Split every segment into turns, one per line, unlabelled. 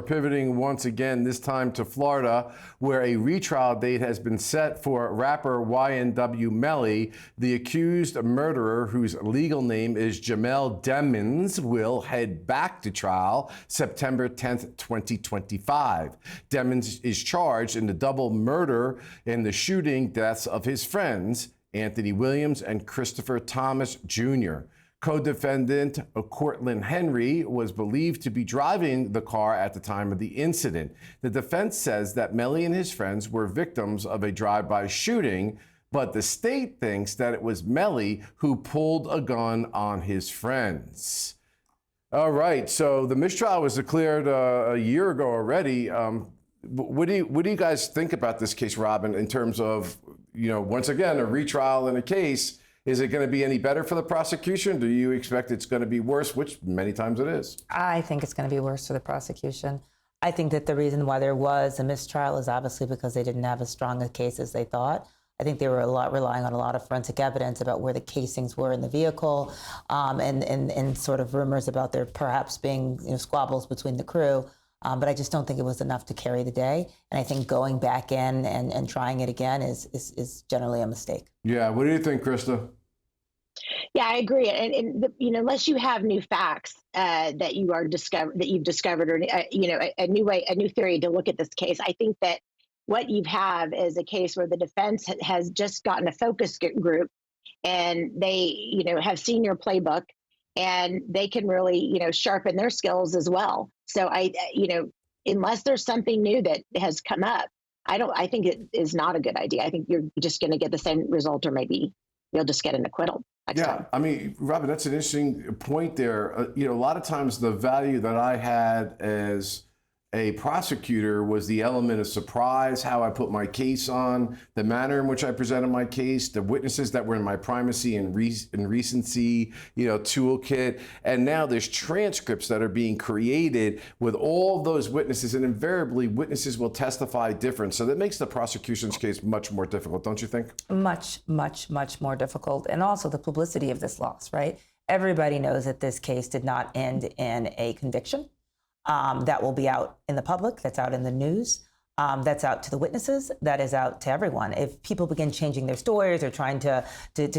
pivoting once again, this time to Florida, where a retrial date has been set for rapper YNW Melly. The accused murderer, whose legal name is Jamell Demons, will head back to trial September 10th, 2025. Demons is charged in the double murder and the shooting deaths of his friends, Anthony Williams and Christopher Thomas Jr. Co-defendant Cortland Henry was believed to be driving the car at the time of the incident. The defense says that Melly and his friends were victims of a drive-by shooting, but the state thinks that it was Melly who pulled a gun on his friends. All right, so the mistrial was declared a year ago already. What do you guys think about this case, Robin, in terms of, once again, a retrial in a case? Is it going to be any better for the prosecution? Do you expect it's going to be worse, which many times it is? I
think it's going to be worse for the prosecution. I think that the reason why there was a mistrial is obviously because they didn't have as strong a case as they thought. I think they were relying on a lot of forensic evidence about where the casings were in the vehicle, and sort of rumors about there perhaps being squabbles between the crew. But I just don't think it was enough to carry the day. And I think going back in and trying it again is generally a mistake.
Yeah. What do you think, Krista?
Yeah, I agree. And unless you have new facts that you've discovered, or a new theory to look at this case, I think that what you have is a case where the defense has just gotten a focus group, and they have seen your playbook, and they can really sharpen their skills as well. So unless there's something new that has come up, I think it is not a good idea. I think you're just going to get the same result, or maybe you'll just get an acquittal.
Yeah, I mean, Robin, that's an interesting point there. A lot of times the value that I had as a prosecutor was the element of surprise, how I put my case on, the manner in which I presented my case, the witnesses that were in my primacy and recency, toolkit. And now there's transcripts that are being created with all those witnesses, and invariably witnesses will testify different. So that makes the prosecution's case much more difficult, don't you think?
Much, much, much more difficult. And also the publicity of this loss, right? Everybody knows that this case did not end in a conviction. That will be out in the public, that's out in the news, that's out to the witnesses, that is out to everyone. If people begin changing their stories or trying to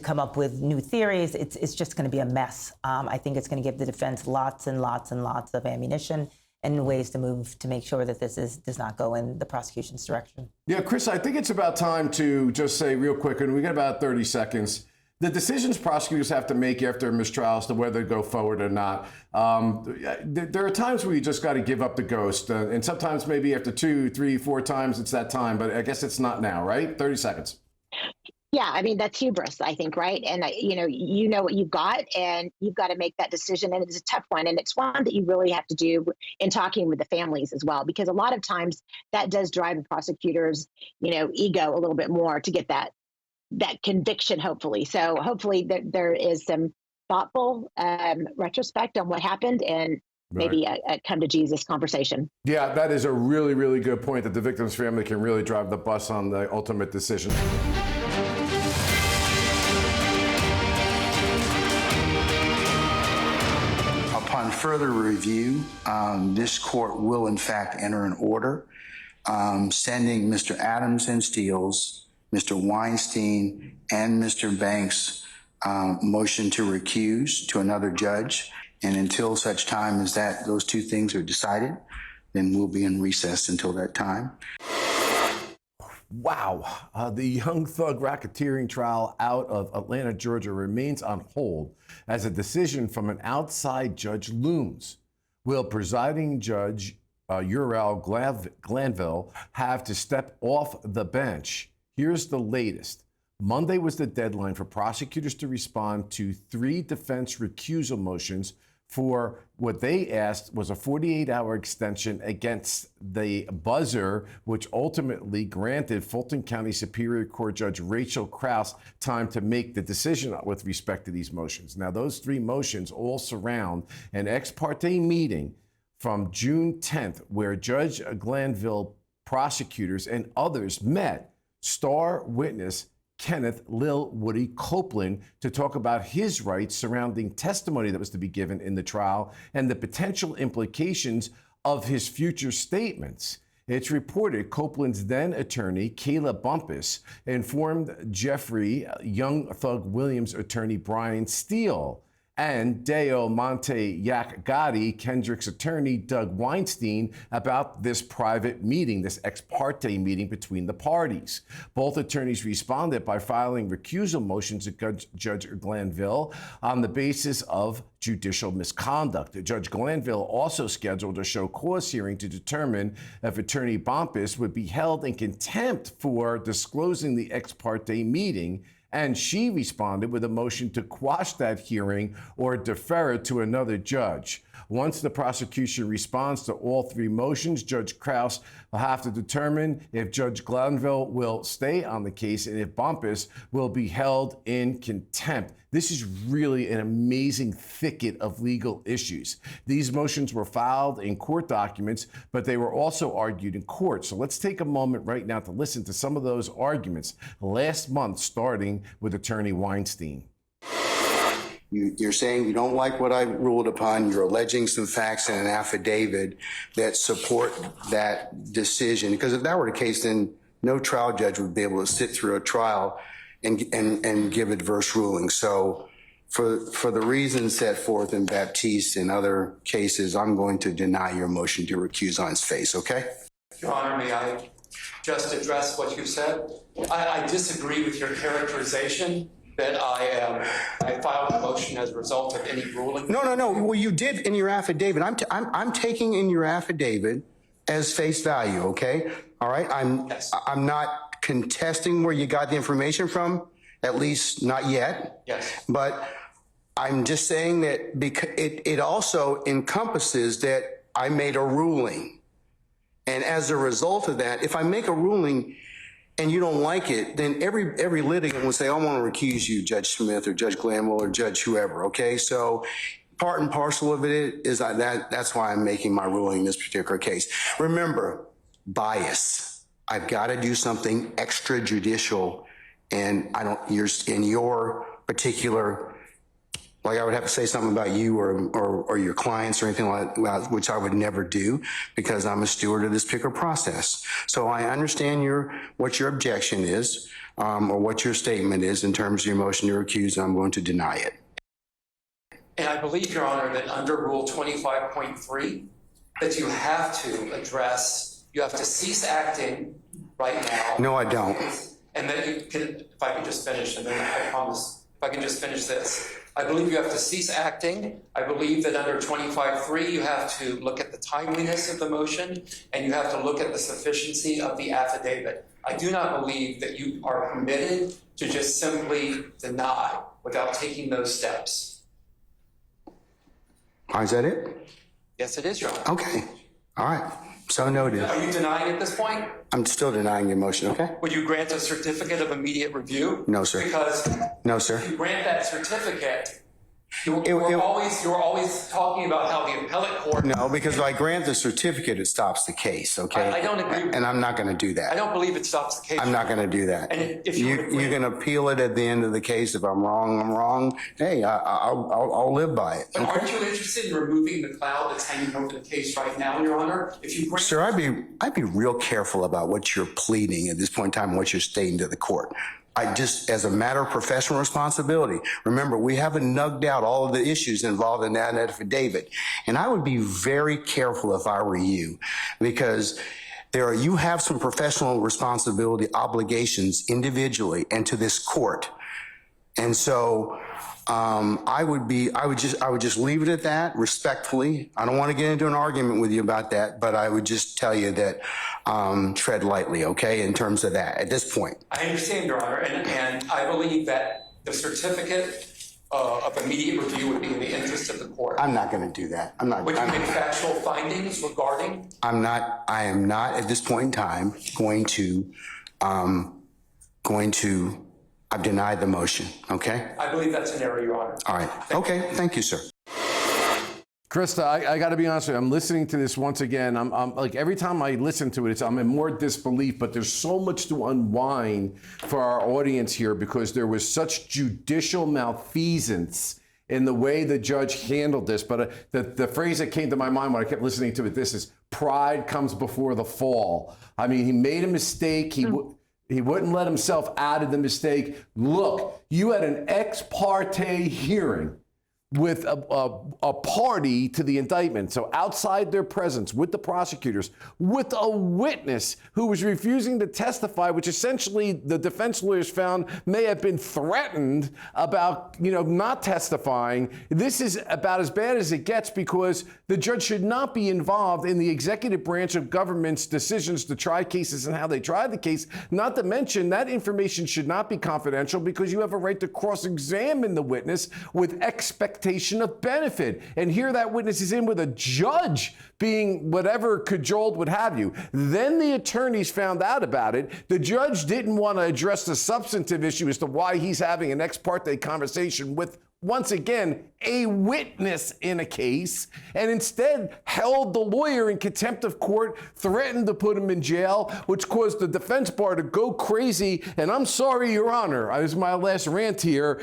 come up with new theories, it's just going to be a mess. I think it's going to give the defense lots and lots and lots of ammunition and ways to move to make sure that this does not go in the prosecution's direction.
Yeah, Chris, I think it's about time to just say real quick, and we got about 30 seconds, the decisions prosecutors have to make after a mistrial as to whether to go forward or not. There are times where you just got to give up the ghost. And sometimes maybe after 2, 3, 4 times, it's that time. But I guess it's not now, right? 30 seconds.
Yeah, I mean, that's hubris, I think, right? And, you know what you've got, and you've got to make that decision. And it's a tough one. And it's one that you really have to do in talking with the families as well, because a lot of times that does drive the prosecutor's, ego a little bit more to get that conviction, hopefully. So hopefully there is some thoughtful retrospect on what happened, and maybe a come to Jesus conversation.
Yeah, that is a really, really good point, that the victim's family can really drive the bus on the ultimate decision.
Upon further review, this court will in fact enter an order sending Mr. Adams and Steele's, Mr. Weinstein, and Mr. Banks' motion to recuse to another judge. And until such time as those two things are decided, then we'll be in recess until that time.
Wow. The Young Thug racketeering trial out of Atlanta, Georgia remains on hold as a decision from an outside judge looms. Will presiding judge Uriel Glanville have to step off the bench? Here's the latest. Monday was the deadline for prosecutors to respond to 3 defense recusal motions for what they asked was a 48-hour extension against the buzzer, which ultimately granted Fulton County Superior Court Judge Rachel Krause time to make the decision with respect to these motions. Now, those 3 motions all surround an ex parte meeting from June 10th, where Judge Glanville, prosecutors, and others met star witness Kenneth Lil Woody Copeland to talk about his rights surrounding testimony that was to be given in the trial and the potential implications of his future statements. It's reported Copeland's then attorney, Kayla Bumpus, informed Jeffrey Young Thug Williams' attorney, Brian Steele, and Deo Monte Yak Gotti, Kendrick's attorney, Doug Weinstein, about this private meeting, this ex parte meeting between the parties. Both attorneys responded by filing recusal motions against Judge Glanville on the basis of judicial misconduct. Judge Glanville also scheduled a show cause hearing to determine if attorney Bumpus would be held in contempt for disclosing the ex parte meeting, and she responded with a motion to quash that hearing or defer it to another judge. Once the prosecution responds to all three motions, Judge Krause will have to determine if Judge Glanville will stay on the case and if Bumpus will be held in contempt. This is really an amazing thicket of legal issues. These motions were filed in court documents, but they were also argued in court. So let's take a moment right now to listen to some of those arguments last month, starting with attorney Weinstein.
You're saying you don't like what I ruled upon. You're alleging some facts in an affidavit that support that decision. Because if that were the case, then no trial judge would be able to sit through a trial and give adverse rulings. So for the reasons set forth in Baptiste and other cases, I'm going to deny your motion to recuse on its face, okay?
Your Honor, may I just address what you said? I disagree with your characterization that I filed a motion as a result of any ruling.
No. Well, you did in your affidavit. I'm taking in your affidavit as face value, okay? All right?
Yes.
I'm not contesting where you got the information from, at least not yet.
Yes.
But I'm just saying that because it also encompasses that I made a ruling. And as a result of that, if I make a ruling and you don't like it, then every litigant will say, I want to recuse you, Judge Smith or Judge Glanville or Judge whoever, okay? So part and parcel of it is that's why I'm making my ruling in this particular case. Remember, bias. I've got to do something extrajudicial, and you're in your particular, like I would have to say something about you or your clients or anything like that, which I would never do because I'm a steward of this particular process. So I understand what your objection is, or what your statement is in terms of your motion to recuse, and I'm going to deny it.
And I believe, Your Honor, that under Rule 25.3, that you have to cease acting right now.
No, I don't.
And then you can, if I can just finish, and then I promise, if I can just finish this. I believe you have to cease acting. I believe that under 25.3, you have to look at the timeliness of the motion, and you have to look at the sufficiency of the affidavit. I do not believe that you are permitted to just simply deny without taking those steps.
Is that it?
Yes, it is, Your Honor.
Okay. All right. So noted.
Are you denying at this point?
I'm still denying your motion, okay?
Would you grant a certificate of immediate review?
No, sir.
Because
No, sir.
if you grant that certificate, you're always talking about how the appellate court.
No, because if I grant the certificate, it stops the case, okay?
I don't agree with
And I'm not going to do
I
that.
don't believe it stops the case.
I'm not going to do that.
And if you would agree-
You're going to appeal it at the end of the case. If I'm wrong, I'm wrong. Hey, I'll live by it.
But
Okay?
aren't you interested in removing the cloud that's hanging over the case right now, Your Honor? If you grant
Sir, I'd be real careful about what you're pleading at this point in time, what you're stating to the court. As a matter of professional responsibility, remember, we haven't nugged out all of the issues involved in that affidavit. And I would be very careful if I were you, because you have some professional responsibility obligations individually and to this court. And so I would just leave it at that respectfully. I don't want to get into an argument with you about that, but I would just tell you that tread lightly, okay, in terms of that at this point.
I understand, Your Honor, and I believe that the certificate of immediate review would be in the interest of the court.
I'm not going to do that.
Would you make factual findings regarding?
I am not at this point in time going to, I've denied the motion, okay?
I believe that's an error, Your Honor.
All right. Okay. Thank you, sir.
Krista, I got to be honest with you. I'm listening to this once again. I'm like, every time I listen to it, I'm in more disbelief, but there's so much to unwind for our audience here because there was such judicial malfeasance in the way the judge handled this. But the phrase that came to my mind when I kept listening to it, this is pride comes before the fall. I mean, he made a mistake. He wouldn't let himself out of the mistake. Look, you had an ex parte hearing with a party to the indictment. So outside their presence with the prosecutors, with a witness who was refusing to testify, which essentially the defense lawyers found may have been threatened about, not testifying. This is about as bad as it gets because the judge should not be involved in the executive branch of government's decisions to try cases and how they try the case. Not to mention that information should not be confidential because you have a right to cross-examine the witness with expectation of benefit. And here that witness is in with a judge being whatever cajoled would have you. Then the attorneys found out about it. The judge didn't want to address the substantive issue as to why he's having an ex parte conversation with, once again, a witness in a case, and instead held the lawyer in contempt of court, threatened to put him in jail, which caused the defense bar to go crazy. And I'm sorry, Your Honor, this is my last rant here.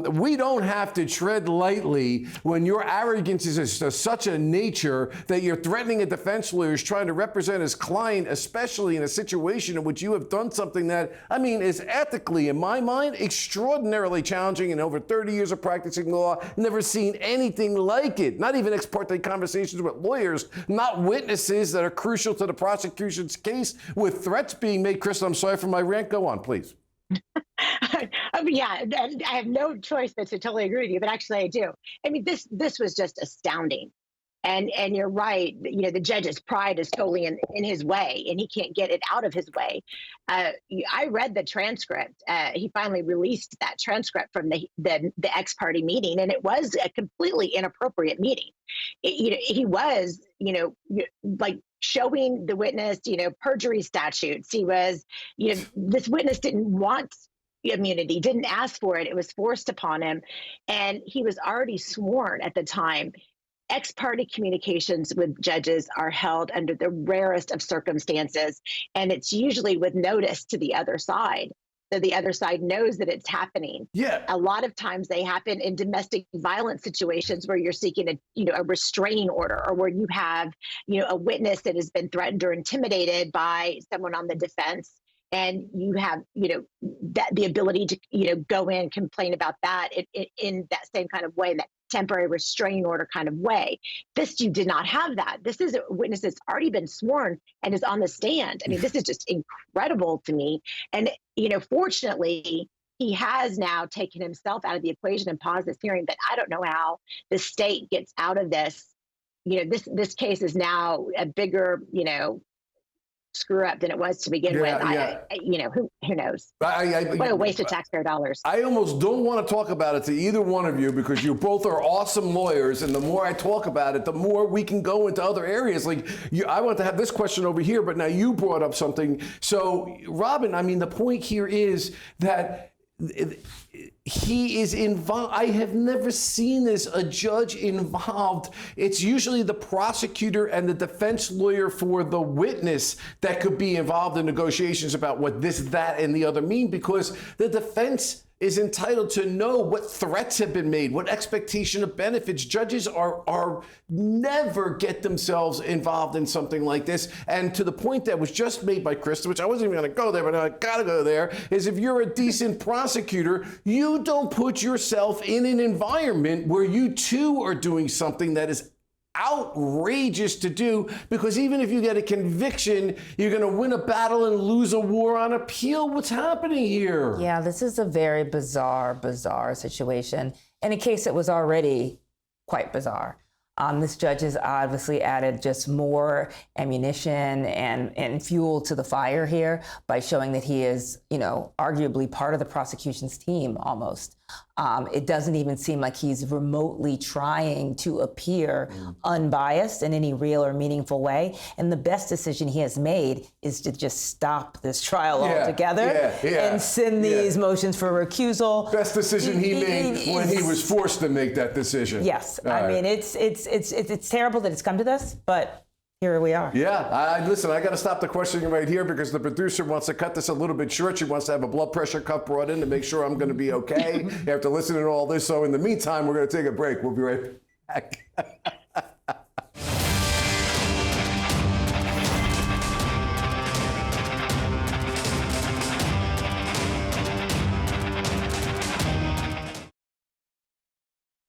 We don't have to tread lightly when your arrogance is of such a nature that you're threatening a defense lawyer who's trying to represent his client, especially in a situation in which you have done something that, is ethically, in my mind, extraordinarily challenging. In over 30 years of practicing law, never seen anything like it. Not even ex parte conversations with lawyers, not witnesses that are crucial to the prosecution's case, with threats being made. Krista, I'm sorry for my rant. Go on, please.
Yeah, I have no choice but to totally agree with you, but actually I do. This was just astounding. And you're right, the judge's pride is totally in his way, and he can't get it out of his way. I read the transcript. He finally released that transcript from the ex parte meeting, and it was a completely inappropriate meeting. He was, like showing the witness, perjury statutes. He was, this witness didn't want immunity, didn't ask for it. It was forced upon him, and he was already sworn at the time. Ex parte communications with judges are held under the rarest of circumstances, and it's usually with notice to the other side. So the other side knows that it's happening.
Yeah.
A lot of times they happen in domestic violence situations where you're seeking a restraining order, or where you have, a witness that has been threatened or intimidated by someone on the defense. And you have, that the ability to, go in and complain about that in that same kind of way, that temporary restraining order kind of way. This, you did not have that. This is a witness that's already been sworn and is on the stand. This is just incredible to me. And, fortunately, he has now taken himself out of the equation and paused this hearing, but I don't know how the state gets out of this. This case is now a bigger, screw up than it was to begin with.
Yeah.
Who knows? What a waste of taxpayer dollars.
I almost don't want to talk about it to either one of you because you both are awesome lawyers, and the more I talk about it, the more we can go into other areas. I want to have this question over here, but now you brought up something. So, Robin, the point here is that he is involved. I have never seen this, a judge involved. It's usually the prosecutor and the defense lawyer for the witness that could be involved in negotiations about what this, that, and the other mean, because the defense is entitled to know what threats have been made, what expectation of benefits. Judges are never get themselves involved in something like this. And to the point that was just made by Krista, which I wasn't even going to go there, but I got to go there, is if you're a decent prosecutor, you don't put yourself in an environment where you too are doing something that is outrageous to do, because even if you get a conviction, you're going to win a battle and lose a war on appeal. What's happening here?
Yeah, this is a very bizarre situation, in a case that was already quite bizarre. This judge has obviously added just more ammunition and fuel to the fire here by showing that he is, arguably part of the prosecution's team almost. It doesn't even seem like he's remotely trying to appear unbiased in any real or meaningful way. And the best decision he has made is to just stop this trial altogether and send these motions for recusal.
Best decision he made when he was forced to make that decision.
Yes, it's terrible that it's come to this, but here we are.
Yeah, listen, I got to stop the questioning right here because the producer wants to cut this a little bit short. She wants to have a blood pressure cuff brought in to make sure I'm going to be okay after listening to all this. So in the meantime, we're going to take a break. We'll be right back.